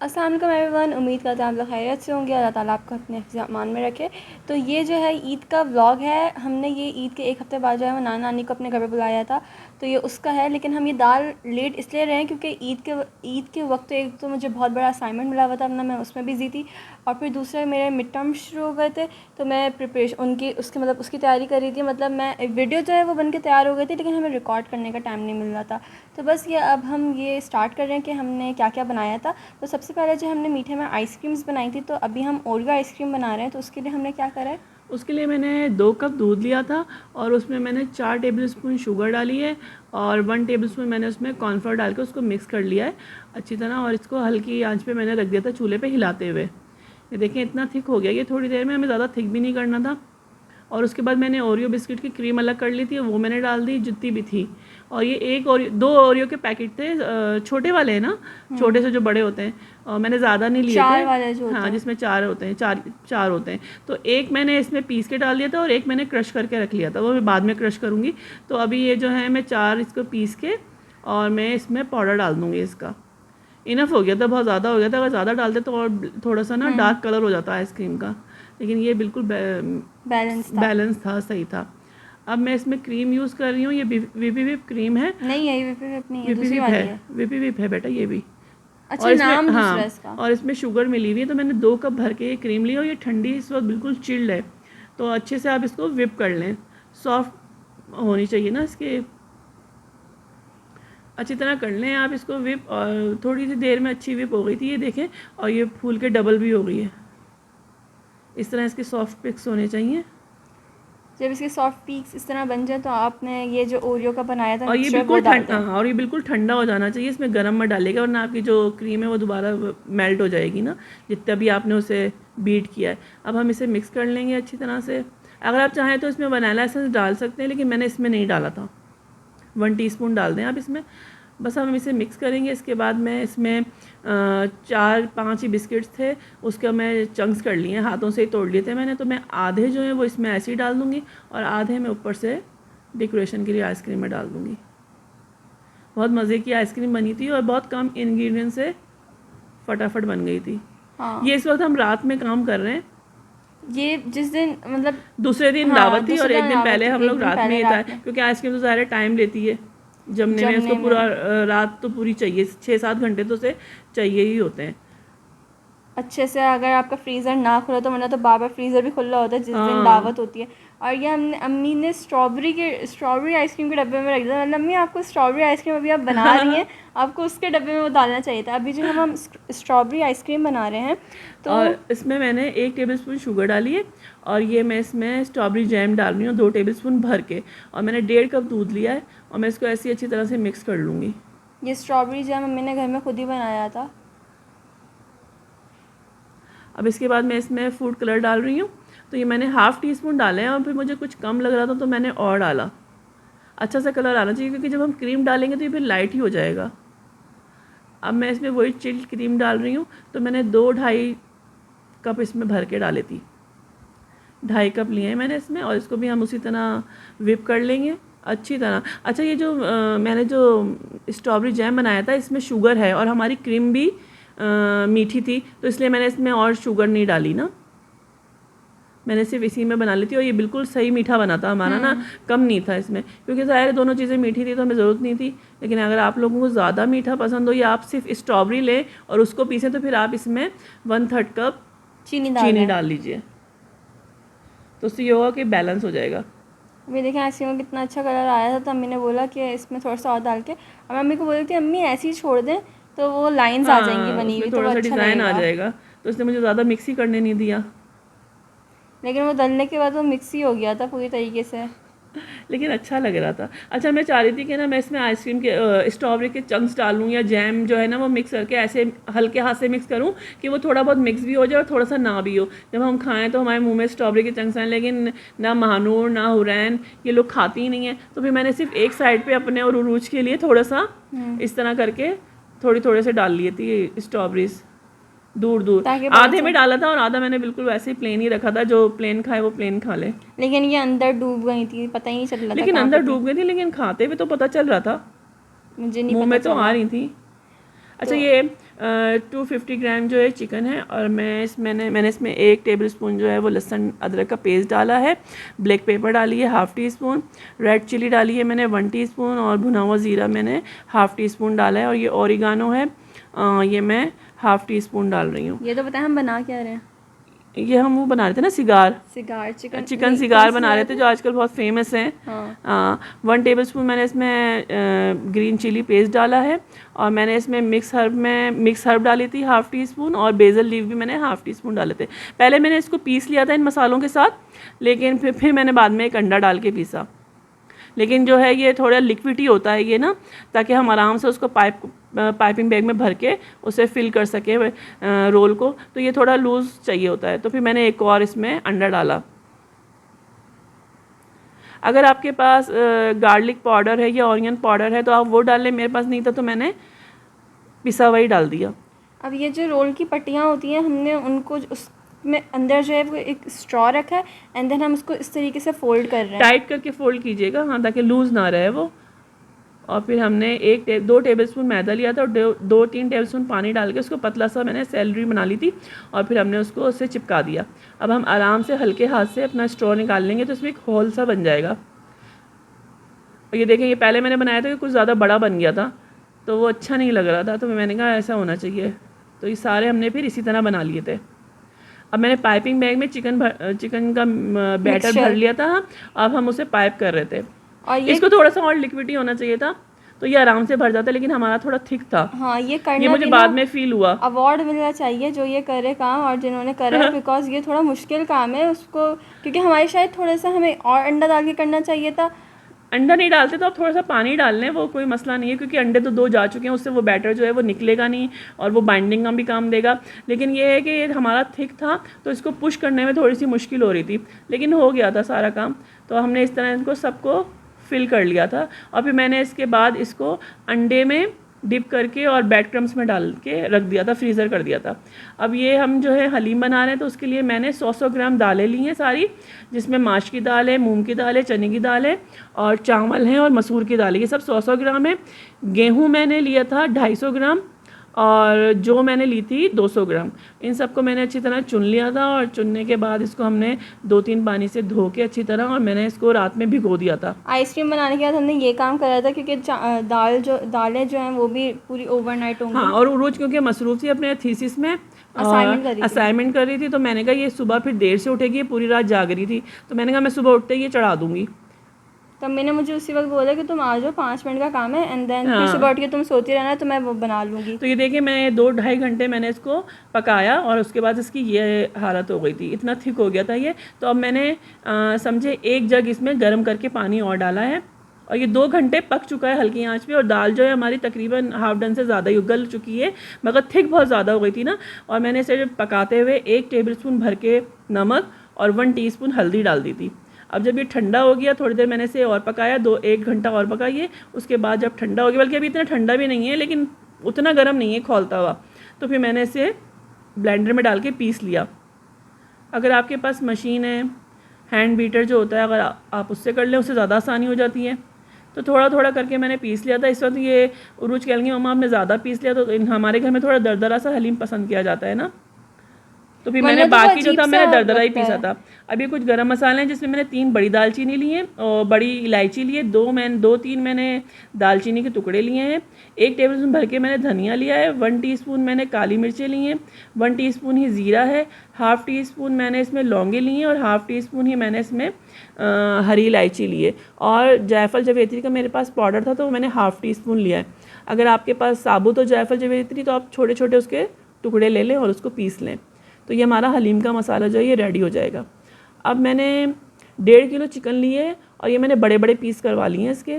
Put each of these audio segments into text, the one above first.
अस्सलाम वालेकुम एवरीवन, उम्मीद करते हैं आप लोग खैरियत से होंगे। अल्लाह ताला आपको अपने हिफ्ज़ अमान में रखे। तो ये जो है ईद का व्लॉग है। हमने ये ईद के एक हफ़्ते बाद जो है वो नाना नानी को अपने घर पे बुलाया था, तो ये उसका है। लेकिन हम ये दाल लेट इसलिए रहे हैं क्योंकि ईद के वक्त तो एक तो मुझे बहुत बड़ा असाइनमेंट मिला हुआ था अपना, मैं उसमें बिज़ी थी, और फिर दूसरे मेरे मिड टर्म शुरू हो गए थे, तो मैं प्रिपरेशन उनकी उसकी तैयारी कर रही थी। मतलब मैं वीडियो जो है वो बन के तैयार हो गई थी, लेकिन हमें रिकॉर्ड करने का टाइम नहीं मिल रहा था। तो बस ये अब हम ये स्टार्ट कर रहे हैं कि हमने क्या क्या बनाया था। तो सबसे पहले जो हमने मीठे में आइसक्रीम्स बनाई थी, तो अभी हम ओरियो आइसक्रीम बना रहे हैं। तो उसके लिए हमने क्या करा है, उसके लिए मैंने 2 कप दूध लिया था और उसमें मैंने 4 टेबलस्पून शुगर डाली है और 1 टेबलस्पून मैंने उसमें कॉर्नफ्लोर डाल के उसको मिक्स कर लिया है अच्छी तरह। और इसको हल्की आंच पे मैंने रख दिया था चूल्हे पे हिलाते हुए। ये देखें इतना थिक हो गया ये, थोड़ी देर में, हमें ज़्यादा थिक भी नहीं करना था। और उसके बाद मैंने ओरियो बिस्किट की क्रीम अलग कर ली थी, वो मैंने डाल दी जितनी भी थी। और ये एक और 2 ओरियो के पैकेट थे, छोटे वाले हैं ना, छोटे से जो बड़े होते हैं, और मैंने ज़्यादा नहीं लिए थे। 4 वाले जो होते हाँ, हैं। जिसमें 4 होते हैं, चार होते हैं। तो एक मैंने इसमें पीस के डाल दिया था और एक मैंने क्रश करके रख लिया था, वो मैं बाद में क्रश करूँगी। तो अभी ये जो है मैं 4 इसको पीस के और मैं इसमें पाउडर डाल दूँगी इसका। इनफ हो गया था, बहुत ज़्यादा हो गया था, अगर ज़्यादा डालते तो और थोड़ा सा ना डार्क कलर हो जाता आइसक्रीम का, लेकिन ये बिल्कुल बैलेंस था, सही था। अब मैं इसमें क्रीम यूज़ कर रही हूँ, ये विपी विप क्रीम है। नहीं है, ये विप नहीं है, विपी दूसरी विप वाली है, है। विपी विप है बेटा ये भी। अच्छा, और इसमें नाम दूसरा है हाँ, इसका। और इसमें शुगर मिली हुई है। तो मैंने 2 कप भर के ये क्रीम ली और ये ठंडी इस वक्त बिल्कुल चिल्ड है। तो अच्छे से आप इसको विप कर लें, सॉफ्ट होनी चाहिए ना इसके, अच्छी तरह कर लें आप इसको विप। और थोड़ी सी देर में अच्छी विप हो गई थी ये देखें, और ये फूल के डबल भी हो गई है। इस तरह इसके सॉफ्ट पिक्स होने चाहिए। जब इसके सॉफ्ट पीक्स इस तरह बन जाए तो आपने ये जो ओरियो का बनाया था और ये मिक्सचर वो बिल्कुल डाल दें। हाँ, और ये बिल्कुल ठंडा हो जाना चाहिए, इसमें गर्म मत डालेगा वरना आपकी जो क्रीम है वो दोबारा मेल्ट हो जाएगी ना, जितना भी आपने उसे बीट किया है। अब हम इसे मिक्स कर लेंगे अच्छी तरह से। अगर आप चाहें तो इसमें वनीला एसेंस डाल सकते हैं, लेकिन मैंने इसमें नहीं डाला था। 1 टीस्पून डाल दें आप इसमें। बस हम इसे मिक्स करेंगे। इसके बाद मैं इसमें 4-5 ही बिस्किट्स थे, उसका मैं चंक्स कर लिए, हाथों से ही तोड़ लिए थे मैंने। तो मैं आधे जो हैं वो इसमें ऐसे ही डाल दूँगी और आधे मैं ऊपर से डेकोरेशन के लिए आइसक्रीम में डाल दूँगी। बहुत मज़े की आइसक्रीम बनी थी और बहुत कम इंग्रेडिएंट से फटाफट बन गई थी। हाँ, ये इस वक्त हम रात में काम कर रहे हैं। ये जिस दिन मतलब दूसरे दिन हाँ, दावत थी और दूसरे एक दिन दिन दावत पहले थी, हम एक लोग दिन रात में पहले ही था, रात में क्योंकि आइसक्रीम तो ज़्यादा टाइम लेती है जमने में। उसको जमने पूरा में रात तो पूरी चाहिए, 6-7 घंटे तो उसे चाहिए ही होते हैं। अच्छे से। अगर आपका फ्रीज़र ना खुला तो वरना तो बार बार फ्रीज़र भी खुला होता है जिस दिन हाँ, दावत होती है। और ये हमने अम्मी ने स्ट्रॉबेरी आइसक्रीम के डब्बे में रख दिया। मतलब अम्मी, आपको स्ट्रॉबेरी आइसक्रीम अभी आप बना रही हैं, आपको उसके डब्बे में वो डालना चाहिए था। अभी जो हम स्ट्रॉबेरी आइसक्रीम बना रहे हैं, तो और इसमें मैंने 1 टेबलस्पून शुगर डाली है और ये मैं इसमें स्ट्रॉबेरी जैम डाल रही हूँ 2 टेबलस्पून भर के। और मैंने 1.5 कप दूध लिया है और मैं इसको ऐसी अच्छी तरह से मिक्स कर लूँगी। ये स्ट्रॉबेरी जैम अम्मी ने घर में खुद ही बनाया था। अब इसके बाद मैं इसमें फूड कलर डाल रही हूँ। तो ये मैंने 1/2 टीस्पून डाले हैं और फिर मुझे कुछ कम लग रहा था तो मैंने और डाला। अच्छा सा कलर आना चाहिए, क्योंकि जब हम क्रीम डालेंगे तो ये फिर लाइट ही हो जाएगा। अब मैं इसमें वही चिल्ड क्रीम डाल रही हूँ। तो मैंने 2-2.5 कप इसमें भर के डाले थी, 2.5 कप लिए हैं मैंने इसमें। और इसको भी हम उसी तरह विप कर लेंगे अच्छी तरह। अच्छा, ये जो मैंने जो स्ट्रॉबेरी जैम बनाया था इसमें शुगर है और हमारी क्रीम भी मीठी थी, तो इसलिए मैंने इसमें और शुगर नहीं डाली ना, मैंने सिर्फ इसी में बना ली थी। और ये बिल्कुल सही मीठा बना था हमारा ना, कम नहीं था इसमें, क्योंकि ज़ाहिर है दोनों चीज़ें मीठी थी तो हमें ज़रूरत नहीं थी। लेकिन अगर आप लोगों को ज़्यादा मीठा पसंद हो या आप सिर्फ स्ट्रॉबेरी लें और उसको पीसें, तो फिर आप इसमें 1/3 कप चीनी डाल लीजिए, तो उससे ये होगा कि बैलेंस हो जाएगा। अभी देखें आइसक्रीम में कितना अच्छा कलर आया था, तो अम्मी ने बोला कि इसमें थोड़ा सा और डाल के, और मम्मी को बोली थी अम्मी ऐसे ही छोड़ दें तो वो लाइंस आ जाएंगी हाँ, बनी उसमें हुई, तो वो थोड़ा सा अच्छा डिज़ाइन आ लगेगा। जाएगा, तो इसने मुझे ज़्यादा मिक्स ही करने नहीं दिया। लेकिन वो डलने के बाद वो मिक्स ही हो गया था पूरी तरीके से। लेकिन अच्छा लग रहा था। अच्छा, मैं चाह रही थी कि ना मैं इसमें आइसक्रीम के स्ट्रॉबेरी के चंक्स डालूं या जैम जो है ना वो मिक्स करके ऐसे हल्के हाथ से मिक्स करूं कि वो थोड़ा बहुत मिक्स भी हो जाए और थोड़ा सा ना भी हो। जब हम खाएं तो हमारे मुंह में स्ट्रॉबेरी के चंक्स आए, लेकिन ना महानूर ना हुरैन ये लोग खाती ही नहीं है। तो फिर मैंने सिर्फ एक साइड पर अपने और उरूज के लिए थोड़ा सा इस तरह करके थोड़े से डाल लिए थी स्ट्रॉबेरीज, दूर दूर। ताकि आधे में डाला था और आधा मैंने बिल्कुल वैसे ही प्लेन ही रखा था, जो प्लेन खाए वो प्लेन खा ले। लेकिन ये अंदर डूब गई थी, पता ही नहीं चल रहा था लेकिन कहाँ अंदर पे थी। डूब गई थी, लेकिन खाते हुए तो पता चल रहा था, मुझे नहीं मुंह पता में तो आ चला। रही थी। अच्छा, तो ये 250 ग्राम जो है चिकन है, और मैंने इसमें 1 टेबल स्पून जो है वो लहसुन अदरक का पेस्ट डाला है, ब्लैक पेपर डाली है ½ टी स्पून, रेड चिली डाली है मैंने 1 टीस्पून, और भुना हुआ ज़ीरा मैंने ½ टी स्पून डाला है, और ये ओरिगानो है, ये मैं ½ टी स्पून डाल रही हूँ। ये तो बताएं हम बना क्या रहे हैं? ये हम वो बना रहे थे ना सिगार चिकन सिगार बना रहे थे जो आजकल बहुत फेमस हैं। हाँ। 1 टेबल स्पून मैंने इसमें ग्रीन चिली पेस्ट डाला है, और मैंने इसमें मिक्स हर्ब डाली थी ½ टी स्पून, और बेसल लीव भी मैंने ½ टी स्पून डाले थे। पहले मैंने इसको पीस लिया था इन मसालों के साथ, लेकिन फिर मैंने बाद में एक अंडा डाल के पीसा। लेकिन जो है ये थोड़ा लिक्विड ही होता है ये ना, ताकि हम आराम से उसको पाइपिंग बैग में भर के उसे फिल कर सके रोल को, तो ये थोड़ा लूज़ चाहिए होता है। तो फिर मैंने एक और इसमें अंडा डाला। अगर आपके पास गार्लिक पाउडर है या ऑनियन पाउडर है तो आप वो डाल लें, मेरे पास नहीं था तो मैंने पिसा हुआ ही डाल दिया। अब ये जो रोल की पट्टियाँ होती हैं, हमने उनको उसमें अंदर जो है वो एक स्ट्रॉ रखा है, एंड देन हम उसको इस तरीके से फोल्ड कर रहे हैं। टाइट करके फोल्ड कीजिएगा, हाँ, ताकि लूज़ ना रहे वो। और फिर हमने 2 टेबल स्पून मैदा लिया था, और 2-3 टेबल स्पून पानी डाल के उसको पतला सा मैंने सैलरी बना ली थी, और फिर हमने उसको उससे चिपका दिया। अब हम आराम से हल्के हाथ से अपना स्ट्रॉ निकाल लेंगे तो इसमें एक होल सा बन जाएगा। और ये देखें, ये पहले मैंने बनाया था कि कुछ ज़्यादा बड़ा बन गया था, तो वो अच्छा नहीं लग रहा था, तो मैंने कहा ऐसा होना चाहिए। तो ये सारे हमने फिर इसी तरह बना लिए थे। अब मैंने पाइपिंग बैग में चिकन का बैटर भर लिया था, अब हम उसे पाइप कर रहे थे। और इसको थोड़ा सा और लिक्विडी होना चाहिए था, तो ये आराम से भर जाता, लेकिन हमारा थोड़ा थिक था। हाँ, ये मुझे बाद में फील हुआ। अवार्ड मिलना चाहिए जो ये करे काम और जिन्होंने करा है, बिकॉज ये थोड़ा मुश्किल काम है उसको, क्योंकि हमारे शायद थोड़ा सा हमें और अंडा डाल के करना चाहिए था। अंडा नहीं डालते तो आप थोड़ा सा पानी डाल लें, वो कोई मसला नहीं है, क्योंकि अंडे तो 2 जा चुके हैं, उससे वो बैटर जो है वो निकलेगा नहीं, और वो बाइंडिंग का भी काम देगा। लेकिन ये है कि ये हमारा थिक था, तो इसको पुश करने में थोड़ी सी मुश्किल हो रही थी, लेकिन हो गया था सारा काम। तो हमने इस तरह इनको सबको फिल कर लिया था, और फिर मैंने इसके बाद इसको अंडे में डिप करके और ब्रेड क्रम्स में डाल के रख दिया था, फ्रीज़र कर दिया था। अब ये हम जो है हलीम बना रहे हैं, तो उसके लिए मैंने 100 ग्राम दालें ली हैं सारी, जिसमें माश की दाल है, मूंग की दाल है, चने की दाल है, और चावल हैं, और मसूर की दाल है। ये सब 100 ग्राम है। गेहूँ मैंने लिया था 250 ग्राम, और जो मैंने ली थी 200 ग्राम। इन सबको मैंने अच्छी तरह चुन लिया था, और चुनने के बाद इसको हमने 2-3 पानी से धो के अच्छी तरह, और मैंने इसको रात में भिगो दिया था। आइसक्रीम बनाने के बाद हमने ये काम करा था, क्योंकि दालें जो हैं वो भी पूरी ओवरनाइट होंगी। हाँ, और रोज क्योंकि मसरूफ़ थी अपने थीसिस में, असाइनमेंट कर रही थी, तो मैंने कहा ये सुबह फिर देर से उठेगी, पूरी रात जाग रही थी, तो मैंने कहा मैं सुबह उठते ही ये चढ़ा दूँगी। तब मैंने मुझे उसी वक्त बोला कि तुम आ जाओ, 5 मिनट का काम है, एंड देन फिर सुबह उठ के तुम सोती रहना, तो मैं वो बना लूँगी। तो ये देखिए, मैं 2-2.5 घंटे मैंने इसको पकाया, और उसके बाद इसकी ये हालत हो गई थी, इतना थिक हो गया था ये। तो अब मैंने समझे 1 जग इसमें गर्म करके पानी और डाला है, और ये 2 घंटे पक चुका है हल्की आंच पे, और दाल जो है हमारी तकरीबन हाफ डन से ज़्यादा ही गल चुकी है, मगर थिक बहुत ज़्यादा हो गई थी ना। और मैंने इसे पकाते हुए 1 टेबल स्पून भर के नमक और 1 टीस्पून हल्दी डाल दी थी। अब जब ये ठंडा हो गया, थोड़ी देर मैंने इसे और पकाया, 1 घंटा और पकाइए। उसके बाद जब ठंडा हो गया, बल्कि अभी इतना ठंडा भी नहीं है, लेकिन उतना गर्म नहीं है खौलता हुआ, तो फिर मैंने इसे ब्लेंडर में डाल के पीस लिया। अगर आपके पास मशीन है, हैंड बीटर जो होता है, अगर आप उससे कर लें, उससे ज़्यादा आसानी हो जाती है। तो थोड़ा थोड़ा करके मैंने पीस लिया था। इस वक्त ये उरूज कह लेंगे मम्मा आपने ज़्यादा पीस लिया, तो हमारे घर में थोड़ा दरदरा सा हलीम पसंद किया जाता है ना, तो फिर मैंने बाकी जो था मैंने दरदरा ही पीसा था। अभी कुछ गरम मसाले हैं, जिसमें मैंने 3 बड़ी दालचीनी ली हैं, और बड़ी इलायची ली है, 2-3 मैंने दालचीनी के टुकड़े लिए हैं, 1 टेबल स्पून भर के मैंने धनिया लिया है, 1 टीस्पून मैंने काली मिर्चें ली हैं, 1 टीस्पून ही ज़ीरा है, ½ टीस्पून मैंने इसमें लौंगे ली हैं, और ½ टीस्पून ही मैंने इसमें हरी इलायची ली है, और जायफल जवेत्री का मेरे पास पाउडर था, तो मैंने ½ टीस्पून लिया है। अगर आपके पास साबुत हो जायफल जवेत्री, तो आप छोटे छोटे उसके टुकड़े ले लें और उसको पीस लें, तो ये हमारा हलीम का मसाला जो है ये रेडी हो जाएगा। अब मैंने 1.5 किलो चिकन लिए है, और ये मैंने बड़े बड़े पीस करवा लिए हैं इसके,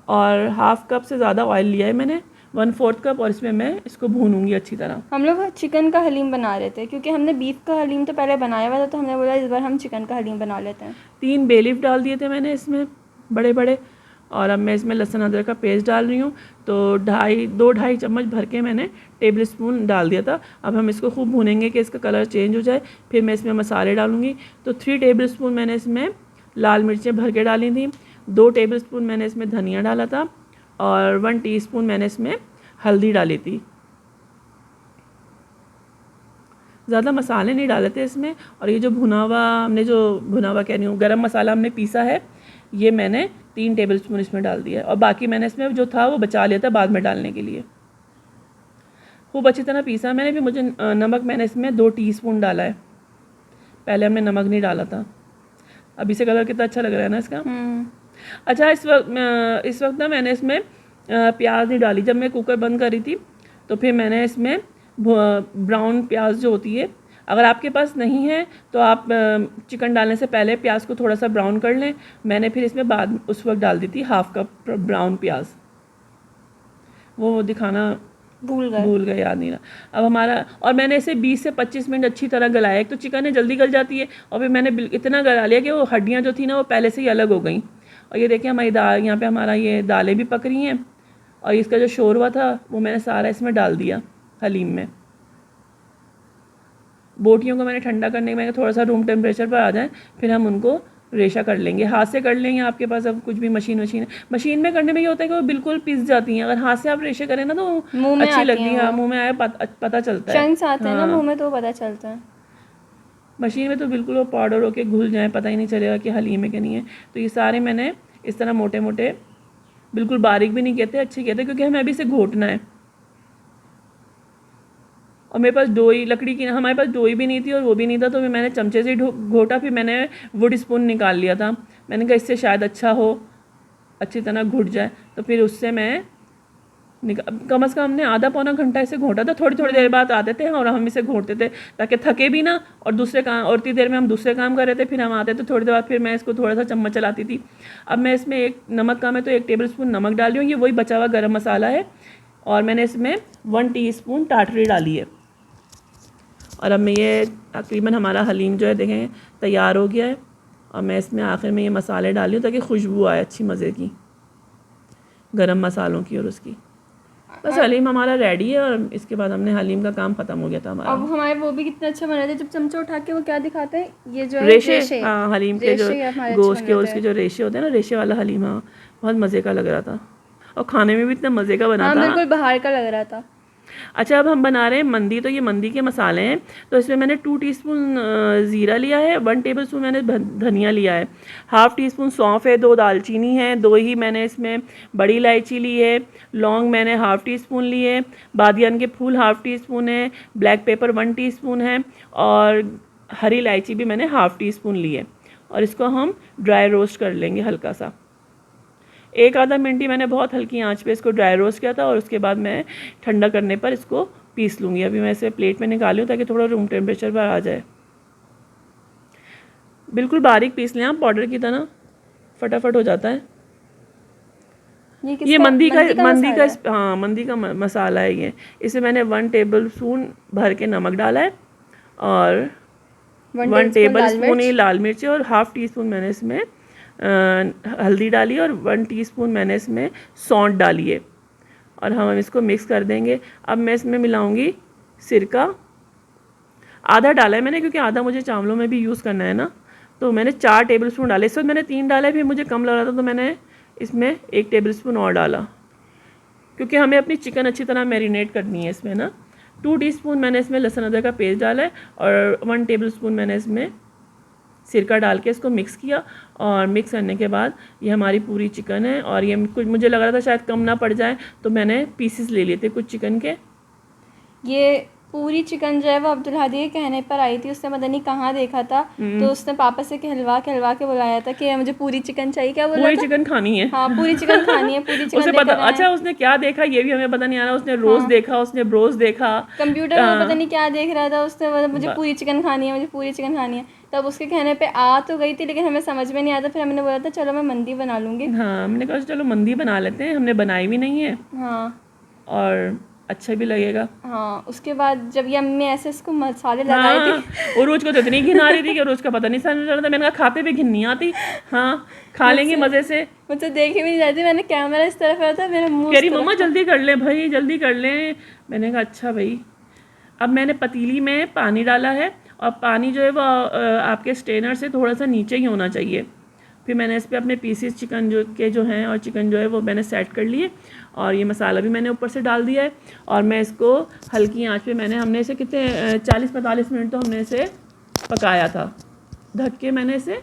और ½ कप से ज़्यादा ऑयल लिया है मैंने, 1/4 कप, और इसमें मैं इसको भूनूंगी अच्छी तरह। हम लोग चिकन का हलीम बना रहे थे, क्योंकि हमने बीफ का हलीम तो पहले बनाया हुआ था, तो हमने बोला इस बार हम चिकन का हलीम बना लेते हैं। 3 बे लीफ डाल दिए थे मैंने इसमें बड़े बड़े, और अब मैं इसमें लहसुन अदरक का पेस्ट डाल रही हूँ, तो 2-2.5 चम्मच भर के मैंने टेबल स्पून डाल दिया था। अब हम इसको खूब भूनेंगे कि इसका कलर चेंज हो जाए, फिर मैं इसमें मसाले डालूँगी। तो 3 टेबल स्पून मैंने इसमें लाल मिर्चें भर के डाली थी, 2 टेबल स्पून मैंने इसमें धनिया डाला था, और 1 टीस्पून मैंने इसमें हल्दी डाली थी। ज़्यादा मसाले नहीं डाले थे इसमें। और ये जो भुना हुआ हमने जो भुना हुआ कह रही हूँ गरम मसाला हमने पीसा है, ये मैंने 3 टेबलस्पून इसमें डाल दिया है। और बाकी मैंने इसमें जो था वो बचा लिया था बाद में डालने के लिए। खूब अच्छी तरह पीसा मैंने। भी मुझे नमक मैंने इसमें 2 टीस्पून डाला है, पहले हमने नमक नहीं डाला था। अभी से कलर कितना अच्छा लग रहा है ना इसका। अच्छा, इस वक्त ना मैंने इसमें प्याज नहीं डाली। जब मैं कुकर बंद करी थी तो फिर मैंने इसमें ब्राउन प्याज जो होती है, अगर आपके पास नहीं है तो आप चिकन डालने से पहले प्याज को थोड़ा सा ब्राउन कर लें। मैंने फिर इसमें बाद उस वक्त डाल दी थी हाफ कप ब्राउन प्याज। वो दिखाना भूल गए, याद नहीं रहा अब हमारा। और मैंने इसे 20 से 25 मिनट अच्छी तरह गलाया। एक तो चिकन है जल्दी गल जाती है, और फिर मैंने इतना गला लिया कि वो हड्डियाँ जो थी ना वो पहले से ही अलग हो गई। और ये देखिए हमारी दाल, यहाँ पे हमारा ये दालें भी पक रही हैं। और इसका जो शोरबा था वो मैंने सारा इसमें डाल दिया हलीम में। बोटियों को मैंने ठंडा करने के, मैंने थोड़ा सा रूम टेम्परेचर पर आ जाए फिर हम उनको रेशा कर लेंगे। हाथ से कर लेंगे, आपके पास अब कुछ भी मशीन में करने में ये होता है कि वो बिल्कुल पिस जाती हैं। अगर हाथ से आप रेशे करें ना तो अच्छी लगती है, मुंह में आया पता चलता है, चंक्स आते हैं ना मुंह में तो पता चलता है। मशीन में तो बिल्कुल वो पाउडर होके घुल जाए, पता ही नहीं चलेगा कि हलीम है कि नहीं है। तो ये सारे मैंने इस तरह मोटे मोटे, बिल्कुल बारीक भी नहीं कहते, अच्छे कहते, क्योंकि हमें अभी से घोटना है। और मेरे पास डोई लकड़ी की, हमारे पास डोई भी नहीं थी और वो भी नहीं था, तो फिर मैंने चमचे से घोटा। फिर मैंने वुड स्पून निकाल लिया था। मैंने कहा इससे शायद अच्छा हो, अच्छी तरह घुट जाए। तो फिर उससे मैं कम से कम हमने आधा पौना घंटा इसे घोटा था। थोड़ी थोड़ी देर बाद आते थे और हम इसे घोटते थे ताकि थके भी ना। और दूसरे काम, और इतनी देर में हम दूसरे काम कर रहे थे, फिर हम आते थे थोड़ी देर बाद, फिर मैं इसको थोड़ा सा चम्मच चलाती थी। अब मैं इसमें एक नमक का, मैं तो 1 टेबलस्पून नमक डाल रही हूँ। ये वही बचा हुआ गरम मसाला है। और मैंने इसमें 1 टीस्पून टाटरी डाली है। और अब मैं ये तकरीबन हमारा हलीम जो है देखें तैयार हो गया है। और मैं इसमें आखिर में ये मसाले डाली हूँ ताकि खुशबू आए अच्छी मज़े की गरम मसालों की। और उसकी बस हलीम हमारा रेडी है। और इसके बाद हमने हलीम का काम ख़त्म हो गया था हमारा। अब हमारे वो भी कितने अच्छे बने थे। जब चमचा उठा के वो क्या दिखाते हैं, ये जो रेशे। हाँ, हलीम के जो गोश्त के और उसके जो रेशे होते हैं ना, रेशे वाला हलीम। हाँ, बहुत मज़े का लग रहा था और खाने में भी इतना मज़े का बना था। बिल्कुल बाहर का लग रहा था। अच्छा, अब हम बना रहे हैं मंदी। तो ये मंदी के मसाले हैं। तो इसमें मैंने 2 टीस्पून ज़ीरा लिया है, 1 टेबलस्पून मैंने धनिया लिया है, हाफ़ टीस्पून सौंफ है, 2 दालचीनी है, 2 ही मैंने इसमें बड़ी इलायची ली है, लौंग मैंने हाफ़ टीस्पून ली है, बादियान के फूल हाफ़ टीस्पून है, ब्लैक पेपर 1 टीस्पून है, और हरी इलायची भी मैंने हाफ़ टीस्पून ली है। और इसको हम ड्राई रोस्ट कर लेंगे हल्का सा। 1 आधा मिनट ही मैंने बहुत हल्की आंच पे इसको ड्राई रोस्ट किया था। और उसके बाद मैं ठंडा करने पर इसको पीस लूँगी। अभी मैं इसे प्लेट में निकाली हूँ ताकि थोड़ा रूम टेम्परेचर पर आ जाए। बिल्कुल बारीक पीस लें आप, पाउडर की तरह फटाफट हो जाता है। ये मंदी का मसाला है ये। इसे मैंने 1 टेबलस्पून भर के नमक डाला है, और 1 टेबलस्पून ही लाल मिर्ची, और हाफ़ टीस्पून मैंने इसमें हल्दी डाली, और 1 टीस्पून मैंने इसमें सौंठ डाली है। और हम इसको मिक्स कर देंगे। अब मैं इसमें मिलाऊंगी सिरका। आधा डाला है मैंने, क्योंकि आधा मुझे चावलों में भी यूज़ करना है ना। तो मैंने 4 टेबलस्पून डाले। इस वक्त मैंने 3 डाले, फिर मुझे कम लग रहा था तो मैंने इसमें 1 टेबलस्पून और डाला, क्योंकि हमें अपनी चिकन अच्छी तरह मैरिनेट करनी है इसमें ना। 2 टीस्पून मैंने इसमें लहसुन अदरक का पेस्ट डाला है, और 1 टेबलस्पून मैंने इसमें सिरका डाल के इसको मिक्स किया। और मिक्स करने के बाद ये हमारी पूरी चिकन है। और ये कुछ मुझे लग रहा था शायद कम ना पड़ जाए, तो मैंने पीसेस ले लिए थे कुछ चिकन के। ये पूरी चिकन जो है वो अब्दुल हादी के कहने पर आई थी। उसने पता नहीं कहाँ देखा था, तो उसने पापा से कहलवा के बुलाया था कि मुझे पूरी चिकन चाहिए। क्या बोला था? पूरी चिकन खानी है। हाँ, पूरी चिकन खानी है, पूरी चिकन उसे पता। अच्छा, उसने क्या देखा ये भी हमें पता नहीं आ रहा। उसने रोज़ देखा, उसने ब्रोज देखा, कंप्यूटर में पता नहीं क्या देख रहा था। उसने मुझे पूरी चिकन खानी है, मुझे पूरी चिकन खानी है। तब उसके कहने पे आ तो गई थी, लेकिन हमें समझ में नहीं आता। फिर हमने बोला था चलो मैं मंदी बना लूँगी। हाँ, हमने कहा चलो मंदी बना लेते हैं। हमने बनाई भी नहीं है। हाँ, और अच्छा भी लगेगा। हाँ, उसके बाद जब ये अम्मी ऐसे इसको मसाले लगाए थे, और रोज को तो इतनी घिन आ रही थी कि रोज का पता नहीं समझ रहा था। मैंने कहा खाते हुए घिन नहीं आती। हाँ, खा लेंगे मज़े से। मुझे देखे भी नहीं जाती। मैंने कैमरा इस तरफ रहा था, मेरा मुँह कह रही मम्मा जल्दी कर ले भाई, जल्दी कर ले। मैंने कहा अच्छा भाई। अब मैंने पतीली में पानी डाला है, और पानी जो है वो आपके स्ट्रेनर से थोड़ा सा नीचे ही होना चाहिए। फिर मैंने इस पर अपने पीसीस चिकन जो हैं और चिकन जो है वो मैंने सेट कर लिए, और ये मसाला भी मैंने ऊपर से डाल दिया है। और मैं इसको हल्की आंच पे हमने इसे कितने 40-45 मिनट तो हमने इसे पकाया था ढक के। मैंने इसे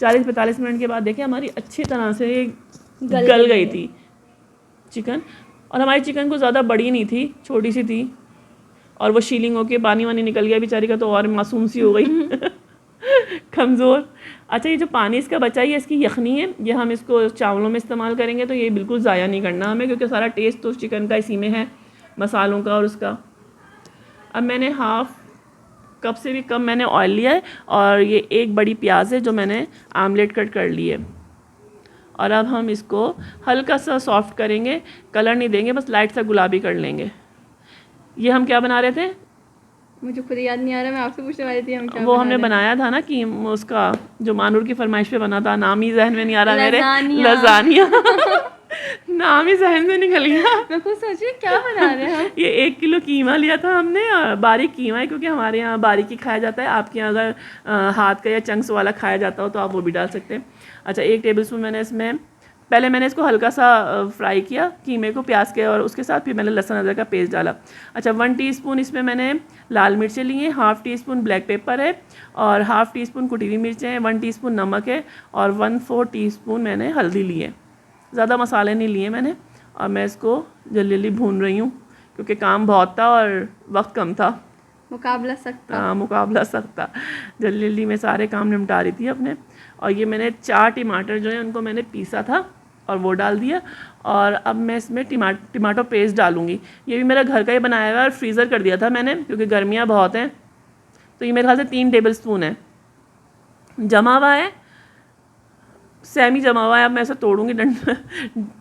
40-45 मिनट के बाद देखे हमारी अच्छी तरह से गल गई थी चिकन। और हमारी चिकन को ज़्यादा बड़ी नहीं थी, छोटी सी थी, और वो शीलिंग होके पानी वानी निकल गया बेचारी का, तो और मासूम सी हो गई कमज़ोर। अच्छा, ये जो पानी इसका बचा है ये इसकी यखनी है, ये हम इसको चावलों में इस्तेमाल करेंगे, तो ये बिल्कुल ज़ाया नहीं करना हमें, क्योंकि सारा टेस्ट तो चिकन का इसी में है, मसालों का और उसका। अब मैंने हाफ़ कप से भी कम मैंने ऑयल लिया है, और ये एक बड़ी प्याज है जो मैंने आमलेट कट कर ली है। और अब हम इसको हल्का सा सॉफ्ट करेंगे, कलर नहीं देंगे, बस लाइट सा गुलाबी कर लेंगे। ये हम क्या बना रहे थे, मुझे खुद याद नहीं आ रहा, मैं आपसे पूछने वाली थी हम क्या वो हमने बनाया था ना कि उसका जो मानूर की फरमाइश पे बना था, नाम ही जहन में नहीं आ रहा मेरे, लजानिया नाम ही जहन में निकल गया। मैं खुद सोची क्या बना रहे हैं ये 1 किलो कीमा लिया था हमने, और बारीक कीमा है क्योंकि हमारे यहाँ बारीक ही खाया जाता है। आपके यहाँ अगर हाथ का या चंक्स वाला खाया जाता हो तो आप वो भी डाल सकते हैं। अच्छा, 1 टेबलस्पून मैंने इसमें पहले मैंने इसको हल्का सा फ्राई किया कीमे को प्याज के, और उसके साथ फिर मैंने लहसुन अदरक का पेस्ट डाला। अच्छा, 1 टीस्पून इसमें मैंने लाल मिर्चें ली हैं, 1/2 टीस्पून ब्लैक पेपर है, और 1/2 टीस्पून कुटी हुई मिर्चें हैं, 1 टीस्पून नमक है, और 1/4 टीस्पून मैंने हल्दी ली है। ज़्यादा मसाले नहीं लिए मैंने। और मैं इसको जल्दी जल्दी भून रही हूँ क्योंकि काम बहुत था और वक्त कम था, मुकाबला सख्त था। जल्दी जल्दी मैं सारे काम निपटा रही थी अपने। और ये मैंने 4 टमाटर जो है उनको मैंने पीसा था और वो डाल दिया। और अब मैं इसमें टमाटो पेस्ट डालूँगी। ये भी मेरा घर का ही बनाया हुआ है और फ्रीज़र कर दिया था मैंने क्योंकि गर्मियाँ बहुत हैं। तो ये मेरे ख्याल से 3 टेबलस्पून है, जमा हुआ है, सेमी जमा हुआ है। अब मैं इसे तोड़ूँगी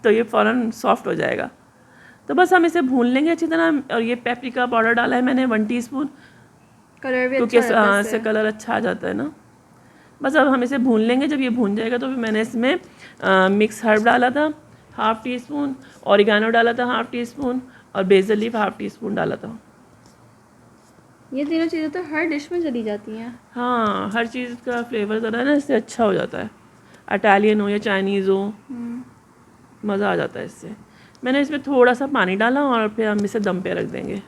तो ये फ़ौरन सॉफ्ट हो जाएगा। तो बस हम इसे भून लेंगे अच्छी तरह। और ये पेपरिका पाउडर डाला है मैंने 1 टीस्पून, कलर भी क्योंकि अच्छा इससे कलर अच्छा आ जाता है ना। बस अब हम इसे भून लेंगे। जब ये भून जाएगा तो फिर मैंने इसमें मिक्स हर्ब डाला था 1/2 टीस्पून, ऑरिगानो डाला था 1/2 टीस्पून, और बेसल लीफ 1/2 टीस्पून डाला था। ये तीनों चीज़ें तो हर डिश में चली जाती हैं। हाँ, हर चीज़ का फ्लेवर ज़रा ना इससे अच्छा हो जाता है, इटालियन हो या चाइनीज़ हो, मज़ा आ जाता है इससे। मैंने इसमें थोड़ा सा पानी डाला और फिर हम इसे दम पे रख देंगे।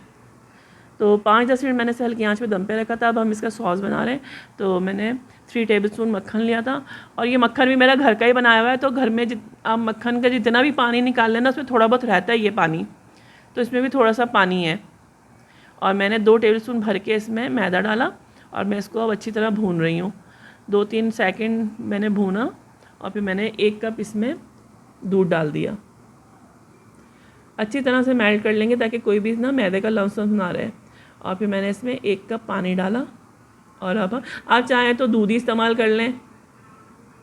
तो 5-10 मिनट मैंने इसे हल्की आंच पे दम पे रखा था। अब हम इसका सॉस बना रहे हैं। तो मैंने 3 टेबलस्पून मक्खन लिया था, और ये मक्खन भी मेरा घर का ही बनाया हुआ है। तो घर में आप मक्खन का जितना भी पानी निकाल लेना उसमें थोड़ा बहुत रहता है ये पानी, तो इसमें भी थोड़ा सा पानी है। और मैंने 2 टेबलस्पून भर के इसमें मैदा डाला, और मैं इसको अब अच्छी तरह भून रही हूँ। 2-3 सेकंड मैंने भूना, और फिर मैंने 1 कप इसमें दूध डाल दिया। अच्छी तरह से मेल्ट कर लेंगे ताकि कोई भी ना मैदे का लम्स ना रहे। और फिर मैंने इसमें 1 कप पानी डाला। और अब आप चाहें तो दूध ही इस्तेमाल कर लें,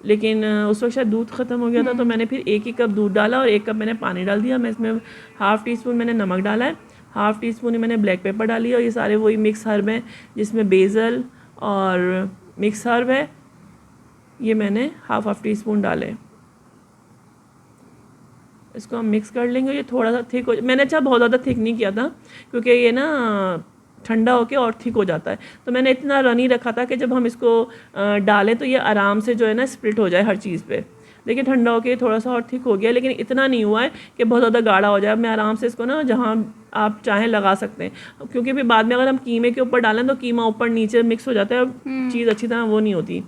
लेकिन उस वक्त शायद दूध ख़त्म हो गया था, तो मैंने फिर 1 ही कप दूध डाला और 1 कप मैंने पानी डाल दिया। मैं इसमें 1/2 टीस्पून मैंने नमक डाला है, 1/2 टीस्पून ही मैंने ब्लैक पेपर डाली है, और ये सारे वही मिक्स हर्ब हैं जिसमें बेसल और मिक्स हर्ब है, ये मैंने 1/2 टीस्पून डाले। इसको हम मिक्स कर लेंगे। ये थोड़ा सा थिक हो, मैंने अच्छा बहुत ज़्यादा थिक नहीं किया था क्योंकि ये ना ठंडा होके और थिक हो जाता है। तो मैंने इतना रनी रखा था कि जब हम इसको डालें तो ये आराम से जो है ना स्प्लिट हो जाए हर चीज़ पे। देखिए ठंडा होके थोड़ा सा और थिक हो गया, लेकिन इतना नहीं हुआ है कि बहुत ज़्यादा गाढ़ा हो जाए। मैं आराम से इसको ना जहाँ आप चाहें लगा सकते हैं, क्योंकि फिर बाद में अगर हम कीमे के ऊपर डालें तो कीमा ऊपर नीचे मिक्स हो जाता है और चीज़ अच्छी तरह वो नहीं होती।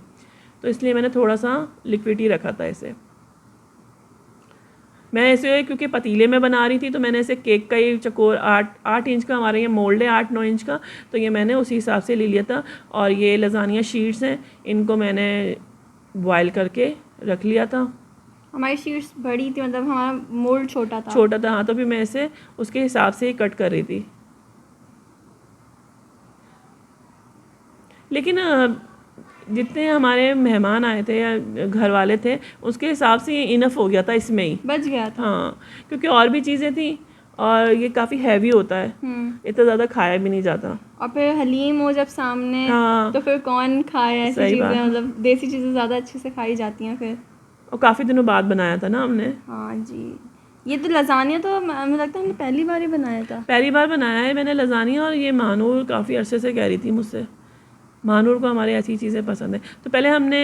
तो इसलिए मैंने थोड़ा सा लिक्विड ही रखा था इसे। मैं इसे क्योंकि पतीले में बना रही थी तो मैंने इसे केक का ही चकोर 8 इंच का हमारे ये मोल्ड है 8-9 इंच का, तो ये मैंने उसी हिसाब से ले लिया था। और ये लजानिया शीट्स हैं, इनको मैंने बॉयल करके रख लिया था। हमारी शीट्स बड़ी थी, मतलब हमारा मोल्ड छोटा था। हाँ, तो फिर मैं इसे उसके हिसाब से ही कट कर रही थी। लेकिन जितने हमारे मेहमान आए थे या घर वाले थे उसके हिसाब से ये इनफ हो गया था, इसमें ही बच गया था। हाँ, क्योंकि और भी चीज़ें थी और ये काफ़ी हैवी होता है, इतना ज़्यादा खाया भी नहीं जाता। और फिर हलीम हो जब सामने, हाँ, तो फिर कौन खाए ऐसी चीज़ें, मतलब देसी चीज़ें ज़्यादा अच्छे से खाई जाती हैं फिर। और काफ़ी दिनों बाद बनाया था ना हमने। हाँ जी, ये तो लजानिया तो मुझे लगता है हमने पहली बार ही बनाया था। पहली बार बनाया है मैंने लजानिया, और ये मानूर काफ़ी अरसे से कह रही थी मुझसे, मानूर को हमारे ऐसी चीज़ें पसंद है। तो पहले हमने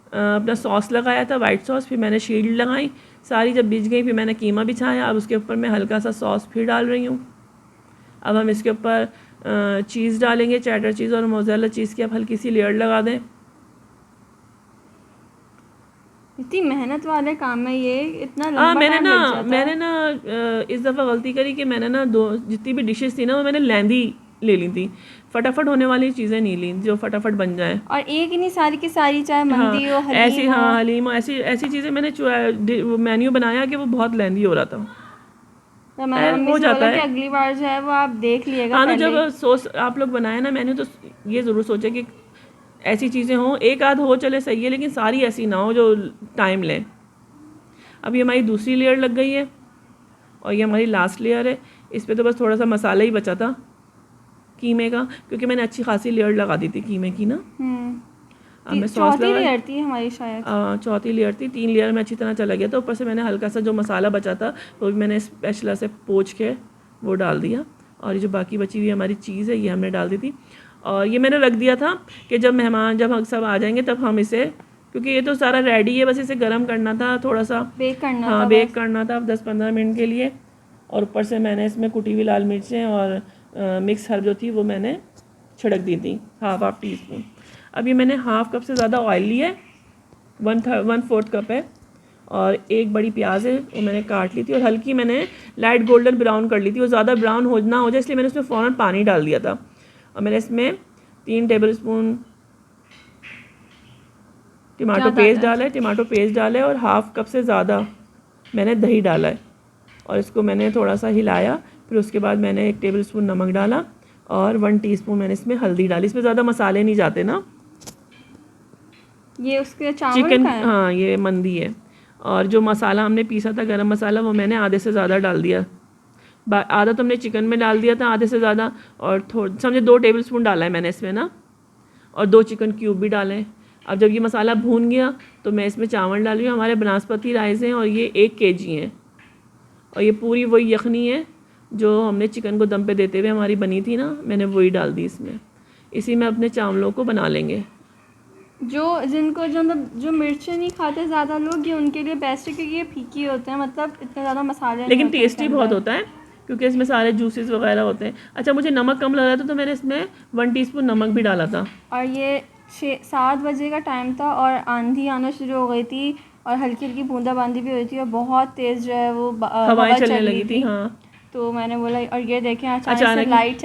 अपना सॉस लगाया था, वाइट सॉस, फिर मैंने शील्ड लगाई सारी, जब बिछ गई फिर मैंने कीमा बिछाया। अब उसके ऊपर मैं हल्का सा सॉस फिर डाल रही हूँ। अब हम इसके ऊपर चीज़ डालेंगे, चेडर चीज़ और मोज़रेला चीज़ की आप हल्की सी लेयर लगा दें। इतनी मेहनत वाले काम है ये, इतना लंबा टाइम लग जाता है। मैंने ना इस दफ़ा गलती करी कि मैंने ना दो जितनी भी डिशेस थी ना वो मैंने लेंदी ले ली थी, फटाफट होने वाली चीज़ें नहीं ली जो फटाफट बन जाए। और एक ही नहीं, सारी की सारी, चाहे मंदी हो, ऐसी हलीम हो। हलीम हो, ऐसी ऐसी चीज़ें मैंने मेन्यू बनाया कि वो बहुत लेंदी हो रहा था। तो मैंने मम्मी हो से जाता बोला कि है। अगली बार जो है वो आप देख लिएगा हाँ, तो पहले। जब सोच आप लोग बनाए ना मेन्यू, तो ये ज़रूर सोचे कि ऐसी चीज़ें हों, एक आध हो चले सही है, लेकिन सारी ऐसी ना हो जो टाइम लें। अब ये हमारी दूसरी लेयर लग गई है और ये हमारी लास्ट लेयर है। इस पर तो बस थोड़ा सा मसाला ही बचा था कीमे का, क्योंकि मैंने अच्छी खासी लेयर लगा दी थी कीमे की ना। अब मैं सॉस चौथी लेयर थी हमारी शायद। चौथी लेयर थी, 3 लेयर में अच्छी तरह चला गया था। ऊपर से मैंने हल्का सा जो मसाला बचा था वो भी मैंने स्पैचुला से पोंछ के वो डाल दिया। और ये जो बाकी बची हुई हमारी चीज़ है ये हमने डाल दी थी। और ये मैंने रख दिया था कि जब मेहमान जब हम सब आ जाएंगे तब हम इसे, क्योंकि ये तो सारा रेडी है, बस इसे गर्म करना था, थोड़ा सा बेक करना हाँ था बेक बस। करना था 10-15 मिनट के लिए। और ऊपर से मैंने इसमें कुटी हुई लाल मिर्चें और मिक्स हर्ब जो थी वो मैंने छिड़क दी थी, हाफ टी स्पून। अब ये मैंने हाफ कप से ज़्यादा ऑयल लिया है, 1/4 कप है। और एक बड़ी प्याज है वो मैंने काट ली थी और हल्की मैंने लाइट गोल्डन ब्राउन कर ली थी, वो ज़्यादा ब्राउन हो ना हो जाए इसलिए मैंने उसमें फ़ौरन पानी डाल दिया था। और मैंने इसमें 3 टेबलस्पून टमाटो पेस्ट डाला है, टमाटो पेस्ट डाला है और हाफ कप से ज़्यादा मैंने दही डाला है। और इसको मैंने थोड़ा सा हिलाया, फिर उसके बाद मैंने 1 टेबलस्पून नमक डाला और 1 टीस्पून मैंने इसमें हल्दी डाली। इसमें ज़्यादा मसाले नहीं जाते ना। ये उसके चावल चिकन का है? हाँ, ये मंदी है। और जो मसाला हमने पीसा था गरम मसाला वो मैंने आधे से ज़्यादा डाल दिया। आधा तो हमने चिकन में डाल दिया था, आधे से ज़्यादा, और समझे 2 टेबलस्पून डाला है मैंने इसमें ना, और 2 चिकन क्यूब भी डाले। अब जब ये मसाला भून गया तो मैं इसमें चावल डाल रही हूँ। हमारे बनास्पति राइस हैं और ये 1 kg हैं और ये पूरी वही यखनी है जो हमने चिकन को दम पे देते हुए हमारी बनी थी ना, मैंने वही डाल दी इसमें। इसी में अपने चावलों को बना लेंगे। जो मिर्चें नहीं खाते ज़्यादा लोग, ये उनके लिए बेस्ट है क्योंकि ये फीकी होते हैं, मतलब इतने ज़्यादा मसाले लेकिन नहीं होते टेस्टी बहुत होता है क्योंकि इसमें सारे जूसेस वगैरह होते हैं। अच्छा, मुझे नमक कम लग रहा था तो मैंने इसमें 1 टीस्पून नमक भी डाला था। और ये 6-7 बजे का टाइम था और आंधी आना शुरू हो गई थी और हल्की हल्की बूंदाबांदी भी हुई थी और बहुत तेज़ जो है वो हवाएं चलने लगी थी। हाँ, तो मैंने बोला, और ये देखें अचानक से लाइट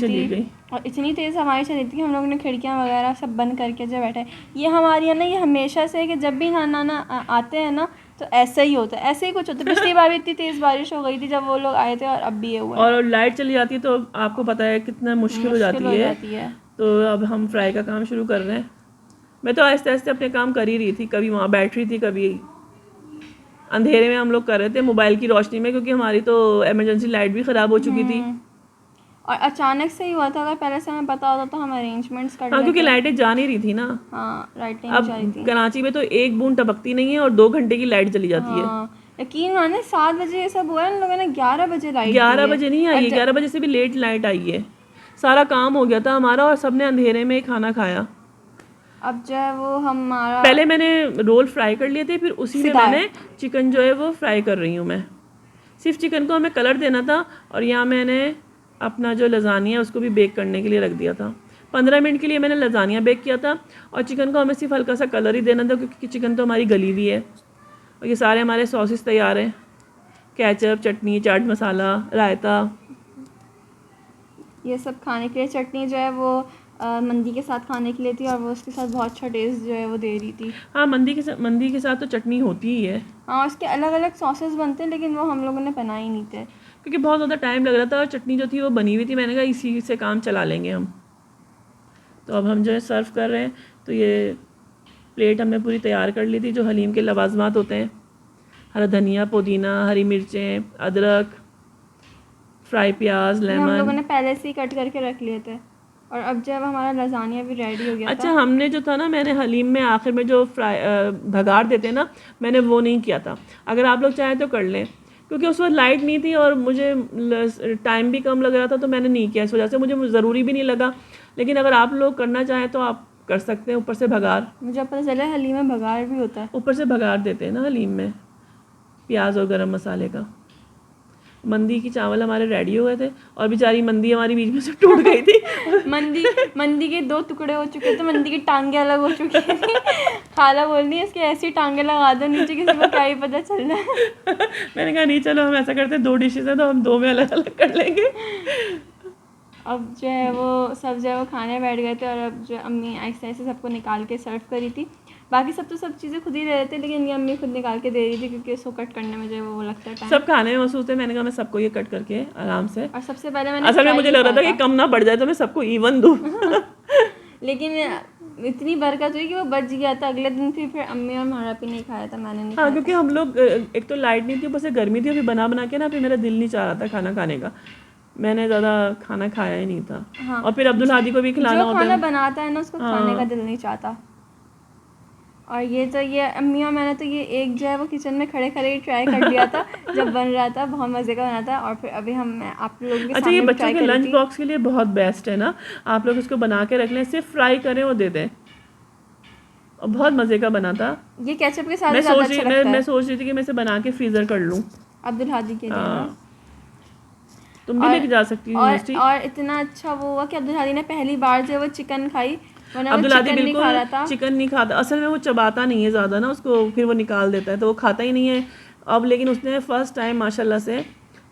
चली गई और इतनी तेज़ हवाएं चली थी कि हम लोगों ने खिड़कियां वगैरह सब बंद करके जो बैठे। ये हमारे यहाँ ना, ये हमेशा से कि जब भी नाना आते हैं ना तो ऐसा ही होता है, ऐसे ही कुछ होता है। पिछली बार भी इतनी तेज़ बारिश हो गई थी जब वो लोग आए थे और अब भी ये हुआ है। और लाइट चली जाती है तो आपको पता है कितना मुश्किल हो जाती है। तो अब हम फ्राई का काम शुरू कर रहे हैं। मैं तो आहिस्ते आहिस्ते अपने काम कर ही रही थी, कभी वहाँ बैठ रही थी, कभी अंधेरे में हम लोग कर रहे थे मोबाइल की रोशनी में, क्योंकि हमारी तो इमरजेंसी लाइट भी ख़राब हो चुकी थी। और अचानक से ही हुआ था, अगर पहले से हमें पता होता तो हम अरेंजमेंट्स कर लेते। हाँ, क्योंकि लाइटें जा नहीं रही थी ना। हाँ, लाइटें अब जा रही थी। कराची में तो एक बूंद टपकती नहीं है और 2 घंटे की लाइट चली जाती है। यकीन माने 7 बजे ये सब हुआ है, इन लोगों ने 11 बजे लाइट 11 बजे नहीं आई है, 11 बजे से भी लेट लाइट आई है। सारा काम हो गया था हमारा और सबने अंधेरे में खाना खाया। अब जो है वो हमारा, पहले मैंने रोल फ्राई कर लिए थे, फिर उसी में मैंने चिकन जो है वो फ्राई कर रही हूँ मैं। सिर्फ चिकन को हमें कलर देना था और यहाँ मैंने अपना जो लजानिया है उसको भी बेक करने के लिए रख दिया था। 15 मिनट के लिए मैंने लजानिया बेक किया था और चिकन को हमें सिर्फ हल्का सा कलर ही देना था क्योंकि चिकन तो हमारी गली हुई है। और ये सारे हमारे सॉसेस तैयार हैं, केचप, चटनी, चाट मसाला, रायता। ये सब खाने के लिए चटनी जो है वो मंदी के साथ खाने के लिए थी और वो उसके साथ बहुत अच्छा टेस्ट जो है वो दे रही थी। हाँ, मंदी के साथ तो चटनी होती ही है। हाँ, उसके अलग अलग सॉसेस बनते हैं लेकिन वो हम लोगों ने बनाए नहीं थे क्योंकि बहुत ज़्यादा टाइम लग रहा था और चटनी जो थी वो बनी हुई थी। मैंने कहा इसी से काम चला लेंगे हम। तो अब हम जो है सर्व कर रहे हैं। तो ये प्लेट हमने पूरी तैयार कर ली थी, जो हलीम के लवाजमात होते हैं, हरा धनिया, पुदीना, हरी मिर्चें, अदरक, फ्राई प्याज, लेमन, हम लोगों ने पहले से ही कट करके रख लिए थे। और अब जब हमारा लजानिया भी रेडी हो गया अच्छा, हमने जो था ना, मैंने हलीम में आखिर में जो फ्राई भगाड़ देते हैं ना, मैंने वो नहीं किया था। अगर आप लोग चाहें तो कर लें, क्योंकि उस वक्त लाइट नहीं थी और मुझे टाइम भी कम लग रहा था तो मैंने नहीं किया। इस वजह से मुझे ज़रूरी भी नहीं लगा। लेकिन अगर आप लोग करना चाहें तो आप कर सकते हैं। ऊपर से भगार, मुझे पता चला हलीम में भगार भी होता है। ऊपर से भगार देते हैं ना हलीम में, प्याज और गरम मसाले का। मंदी की चावल हमारे रेडी हो गए थे और बेचारी मंदी हमारी बीच में से टूट गई थी। मंदी के 2 टुकड़े हो चुके थे, मंदी की टांगे अलग हो चुकी थी। खाला बोल रही है इसकी ऐसी टांगे लगा दो नीचे, किसी को क्या ही पता चल रहा है। मैंने कहा नहीं चलो हम ऐसा करते हैं, 2 डिशेज हैं तो हम 2 में अलग अलग कर लेंगे। अब जो है वो सब जो है वो खाने बैठ गए थे और अब जो अम्मी ऐसे ऐसे सबको निकाल के सर्व करी थी। बाकी सब तो सब चीज़ें खुद ही ले रहे थे, लेकिन ये अम्मी खुद निकाल के दे रही थी क्योंकि इसको कट करने में जो है वो लगता है टाइम। सब खाने में मसरूफ थे, मैंने कहा मैं सबको ये कट करके आराम से, और सबसे पहले मैंने असल में मुझे लग रहा था कि कम ना बढ़ जाए तो मैं सबको इवन दूँ। लेकिन इतनी बरकत हुई कि वो बच गया था। अगले दिन फिर अम्मी और महारापी नहीं खाया था, मैंने नहीं हाँ, क्योंकि हम लोग एक तो लाइट नहीं थी, ऊपर से गर्मी थी, फिर बना के ना फिर मेरा दिल नहीं चाह रहा था खाना खाने का। मैंने ज़्यादा खाना खाया ही नहीं था। हाँ। और फिर अब्दुल हादी को भी खिलाना होता है। जो खाना बनाता है ना उसको खाने का दिल नहीं चाहता। और ये अम्मी और मैंने तो ये एक जो है वो किचन में खड़े खड़े ट्राई कर लिया था जब बन रहा था, बहुत मज़े का बना था। और फिर अभी हम आप लोगों के अच्छा, ये सामने बच्चों के लंच बॉक्स के लिए बहुत बेस्ट है ना, आप लोग इसको बना के रख लें, सिर्फ फ्राई करें और दे दें, और बहुत मज़े का बना था। ये केचप के साथ मैं ज़्यादा अच्छा लगता है। मैं सोच रही थी कि मैं इसे बना के फ्रीज़र कर लूँ अब्दुल हादी के लिए ना। तुम भी लेके जा सकती हो यूनिवर्सिटी। और इतना अच्छा वो हुआ कि अब्दुल हादी ने पहली बार जो है वो चिकन खाई, वरना वो अब्दुल हादी चिकन नहीं खा रहा था। बिल्कुल चिकन नहीं खाता, असल में वो चबाता नहीं है ज़्यादा ना, उसको फिर वो निकाल देता है तो वो खाता ही नहीं है अब। लेकिन उसने फर्स्ट टाइम माशाल्लाह से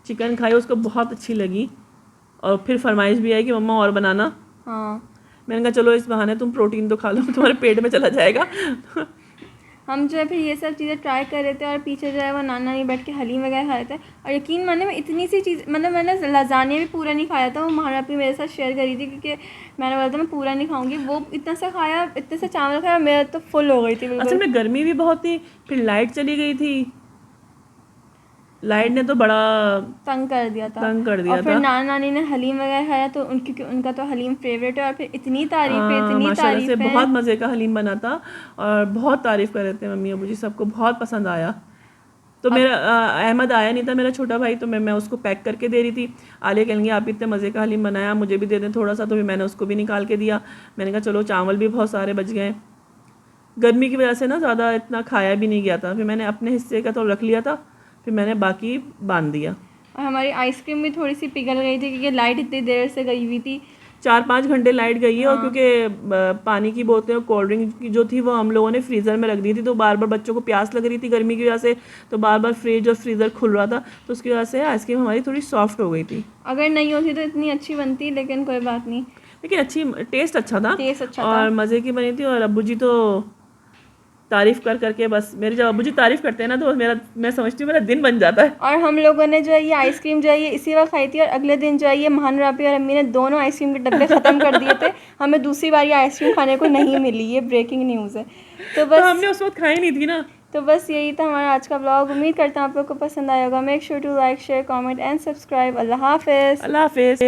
चिकन खाई, उसको बहुत अच्छी लगी और फिर फरमाइश भी आई कि मम्मा और बनाना। हाँ, मैंने कहा चलो इस बहाने तुम प्रोटीन तो खा लो, तुम्हारे पेट में चला जाएगा। हम जो है फिर ये सब चीज़ें ट्राई कर रहे थे और पीछे जो है वो नाना नहीं बैठ के हलीम वगैरह खा रहे थे। और यकीन माने मैं इतनी सी चीज़, मतलब मैंने लजानिया भी पूरा नहीं खाया था, वो महारापी मेरे साथ शेयर करी थी क्योंकि मैंने बोला था मैं पूरा नहीं खाऊंगी। वो इतना सा खाया, इतने से चावल खाया, मेरा तो फुल हो गई थी बिल्कुल। असल में गर्मी भी बहुत थी, फिर लाइट चली गई थी, लाइट ने तो बड़ा तंग कर दिया था। और फिर नाना नानी ने हलीम वगैरह खाया तो क्योंकि उनका तो हलीम फेवरेट है। और फिर इतनी तारीफ है, बहुत मज़े का हलीम बना था और बहुत तारीफ़ कर रहे थे मम्मी अबू जी, सबको बहुत पसंद आया। तो मेरा अहमद आया नहीं था, मेरा छोटा भाई, तो मैं उसको पैक करके दे रही थी। आलिया कहेंगे आप इतने मज़े का हलीम बनाया, मुझे भी दे दें थोड़ा सा, तो फिर मैंने उसको भी निकाल के दिया। मैंने कहा चलो चावल भी बहुत सारे बच गए, गर्मी की वजह से ना ज़्यादा इतना खाया भी नहीं गया था, फिर मैंने अपने हिस्से का तो रख लिया था, फिर मैंने बाकी बांध दिया। और हमारी आइसक्रीम भी थोड़ी सी पिघल गई थी क्योंकि लाइट इतनी देर से गई हुई थी, 4-5 घंटे लाइट गई है। और क्योंकि पानी की बोतलें और कोल्ड ड्रिंक की जो थी वो हम लोगों ने फ्रीज़र में रख दी थी, तो बार बार बच्चों को प्यास लग रही थी गर्मी की वजह से, तो बार बार फ्रिज और फ्रीज़र खुल रहा था, तो उसकी वजह से आइसक्रीम हमारी थोड़ी सॉफ्ट हो गई थी। अगर नहीं होती तो इतनी अच्छी बनती, लेकिन कोई बात नहीं, लेकिन अच्छी टेस्ट अच्छा था, टेस्ट अच्छा और मज़े की बनी थी। और अब्बू जी तो तारीफ़ कर करके बस, मेरी जब अब्बू जी तारीफ़ करते हैं ना तो मैं समझती हूँ मेरा दिन बन जाता है। और हम लोगों ने जो है ये आइसक्रीम जो है ये इसी वक्त खाई थी, और अगले दिन जो है ये महानरापी और अम्मी ने दोनों आइसक्रीम के डब्बे ख़त्म कर दिए थे। हमें दूसरी बार ये आइसक्रीम खाने को नहीं मिली, ये ब्रेकिंग न्यूज़ है। तो बस हमने उस वक्त खाई नहीं थी ना। तो बस यही था हमारा आज का ब्लॉग। उम्मीद करता हूँ आप लोग को पसंद आएगा। Make sure to like, share, comment and subscribe. अल्लाह हाफिज़। अल्लाह हाफिज़।